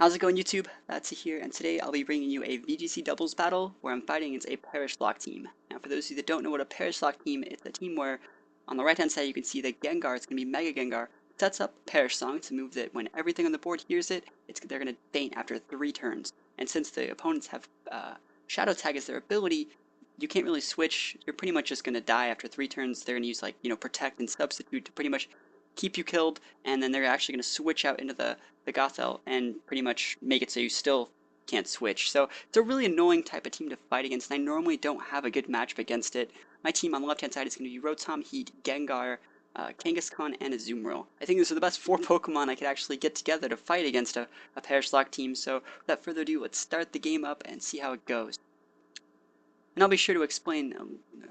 How's it going, YouTube? That's here, and today I'll be bringing you a VGC doubles battle where I'm fighting against a Perish Lock team. Now, for those of you that don't know what a Perish Lock team is, it's a team where on the right-hand side you can see the Gengar. It's going to be Mega Gengar. Sets up Perish Song to move that when everything on the board hears it, they're going to faint after 3 turns. And since the opponents have Shadow Tag as their ability, you can't really switch. You're pretty much just going to die after 3 turns. They're going to use Protect and Substitute to pretty much keep you killed, and then they're actually going to switch out into the Gothel and pretty much make it so you still can't switch. So it's a really annoying type of team to fight against, and I normally don't have a good matchup against it. My team on the left-hand side is going to be Rotom, Heat, Gengar, Kangaskhan, and Azumarill. I think those are the best 4 Pokemon I could actually get together to fight against a Perish Lock team, so without further ado, let's start the game up and see how it goes. And I'll be sure to explain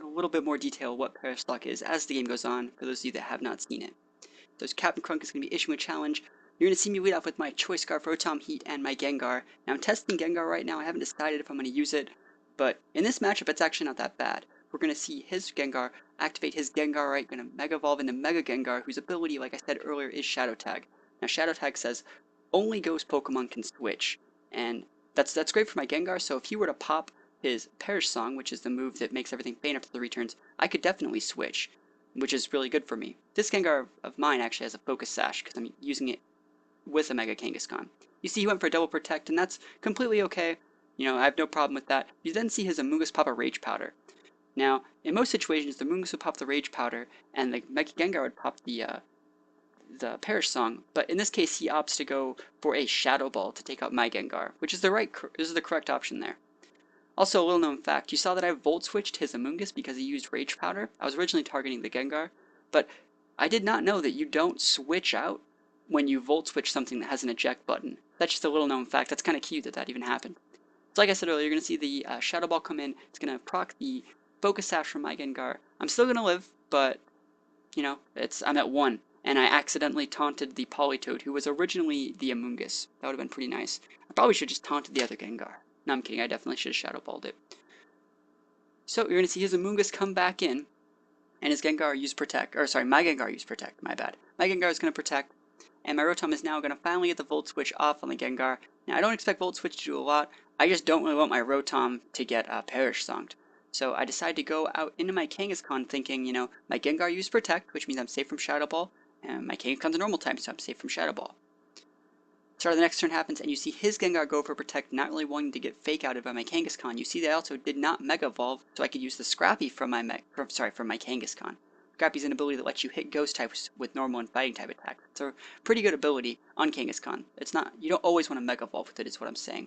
a little bit more detail what Perish Lock is as the game goes on, for those of you that have not seen it. So Captain Crunk is going to be issuing a challenge. You're going to see me lead off with my Choice Scarf, Rotom, Heat, and my Gengar. Now I'm testing Gengar right now. I haven't decided if I'm going to use it, but in this matchup it's actually not that bad. We're going to see his Gengar activate his Gengar right, going to Mega Evolve into Mega Gengar, whose ability, like I said earlier, is Shadow Tag. Now Shadow Tag says only Ghost Pokemon can switch, and that's great for my Gengar, so if he were to pop his Perish Song, which is the move that makes everything faint after 3 turns, I could definitely switch, which is really good for me. This Gengar of mine actually has a Focus Sash because I'm using it with a Mega Kangaskhan. You see he went for a Double Protect, and that's completely okay. I have no problem with that. You then see his Amoonguss pop a Rage Powder. Now, in most situations, the Amoonguss would pop the Rage Powder, and the Mega Gengar would pop the Perish Song, but in this case he opts to go for a Shadow Ball to take out my Gengar, which is the correct option there. Also, a little known fact, you saw that I Volt Switched his Amoonguss because he used Rage Powder. I was originally targeting the Gengar, but I did not know that you don't switch out when you Volt Switch something that has an eject button. That's just a little known fact. That's kind of cute that that even happened. So like I said earlier, you're going to see the Shadow Ball come in. It's going to proc the Focus Sash from my Gengar. I'm still going to live, but, I'm at 1. And I accidentally taunted the Politoed, who was originally the Amoonguss. That would have been pretty nice. I probably should have just taunted the other Gengar. No, I'm kidding. I definitely should have Shadow Balled it. So you're going to see his Amoonguss come back in, and his Gengar use Protect. Or sorry, my Gengar use Protect. My bad. My Gengar is going to Protect, and my Rotom is now going to finally get the Volt Switch off on the Gengar. Now I don't expect Volt Switch to do a lot. I just don't really want my Rotom to get Perish Songed. So I decided to go out into my Kangaskhan thinking, my Gengar used Protect, which means I'm safe from Shadow Ball, and my Kangaskhan's a normal type, so I'm safe from Shadow Ball. Start of the next turn happens, and you see his Gengar go for Protect, not really wanting to get Fake Outed by my Kangaskhan. You see that I also did not Mega Evolve, so I could use the Scrappy from my Kangaskhan. Scrappy's an ability that lets you hit Ghost types with normal and Fighting type attacks. It's a pretty good ability on Kangaskhan. You don't always want to Mega Evolve with it, is what I'm saying.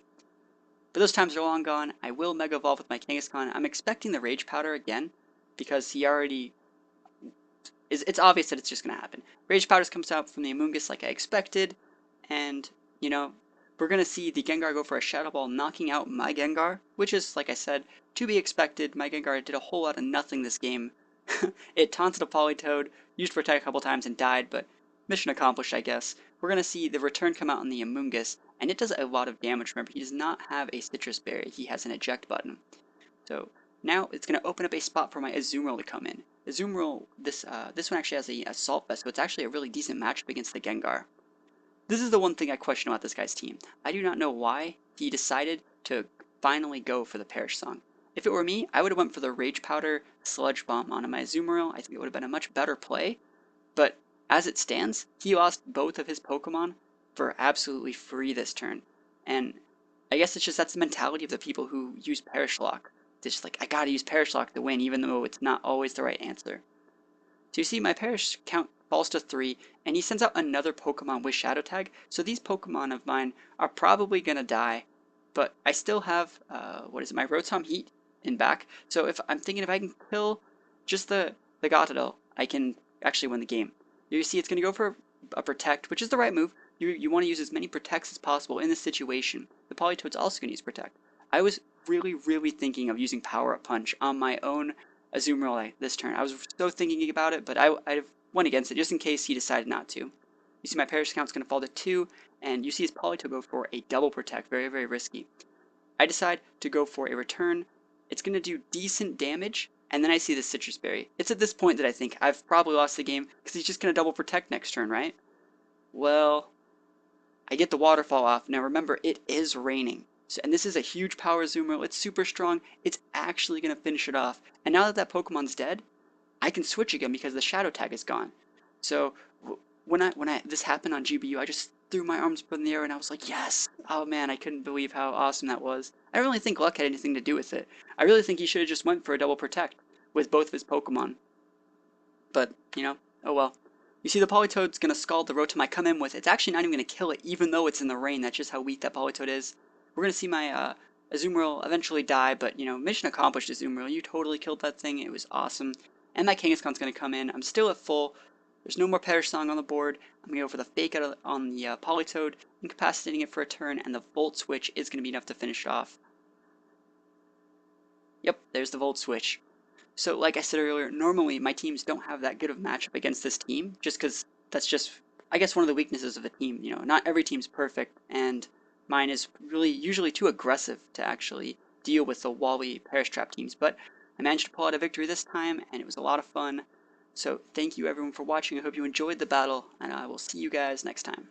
But those times are long gone. I will Mega Evolve with my Kangaskhan. I'm expecting the Rage Powder again, because he already it's obvious that it's just going to happen. Rage Powder comes out from the Amoonguss like I expected, and we're going to see the Gengar go for a Shadow Ball, knocking out my Gengar, which is, like I said, to be expected. My Gengar did a whole lot of nothing this game. It taunted a Politoed, used Protect a couple times and died, but mission accomplished, I guess. We're going to see the return come out on the Amoonguss, and it does a lot of damage. Remember, he does not have a Citrus Berry. He has an Eject button. So now it's going to open up a spot for my Azumarill to come in. Azumarill, this one actually has a Assault Vest, so it's actually a really decent matchup against the Gengar. This is the one thing I question about this guy's team. I do not know why he decided to finally go for the Perish Song. If it were me, I would have went for the Rage Powder Sludge Bomb onto my Azumarill. I think it would have been a much better play. But as it stands, he lost both of his Pokemon for absolutely free this turn. And I guess that's the mentality of the people who use Perish Lock. It's just like, I gotta use Perish Lock to win, even though it's not always the right answer. So you see my Perish count falls to 3, and he sends out another Pokemon with Shadow Tag, so these Pokemon of mine are probably going to die, but I still have, my Rotom Heat in back, so if I can kill just the Gothitelle, I can actually win the game. You see it's going to go for a Protect, which is the right move. You want to use as many Protects as possible in this situation. The Politoed's also going to use Protect. I was really thinking of using Power Up Punch on my own Azumarill this turn. I was so thinking about it, but I went against it just in case he decided not to. You see my Perish count's going to fall to 2, and you see his Politoed go for a Double Protect, very risky. I decide to go for a Return. It's going to do decent damage, and then I see the Citrus Berry. It's at this point that I think I've probably lost the game, because he's just going to Double Protect next turn, right? Well, I get the Waterfall off. Now remember, it is raining. So, and this is a huge power Azumarill. It's super strong. It's actually going to finish it off. And now that that Pokemon's dead, I can switch again because the Shadow Tag is gone. So when this happened on GBU, I just threw my arms up in the air and I was like, yes! Oh man, I couldn't believe how awesome that was. I don't really think luck had anything to do with it. I really think he should have just went for a double protect with both of his Pokemon. But, you know, oh well. You see the Politoed's going to scald the Rotom I come in with. It's actually not even going to kill it, even though it's in the rain. That's just how weak that Politoed is. We're going to see my Azumarill eventually die, but, you know, mission accomplished, Azumarill. You totally killed that thing. It was awesome. And my Kangaskhan's going to come in. I'm still at full. There's no more Perish Song on the board. I'm going to go for the Fake Out on the Politoed, incapacitating it for a turn, and the Volt Switch is going to be enough to finish off. Yep, there's the Volt Switch. So, like I said earlier, normally my teams don't have that good of matchup against this team, just because that's just, I guess, one of the weaknesses of the team. You know, not every team's perfect, and mine is really usually too aggressive to actually deal with the Wally Perish Trap teams. But I managed to pull out a victory this time, and it was a lot of fun. So, thank you everyone for watching. I hope you enjoyed the battle, and I will see you guys next time.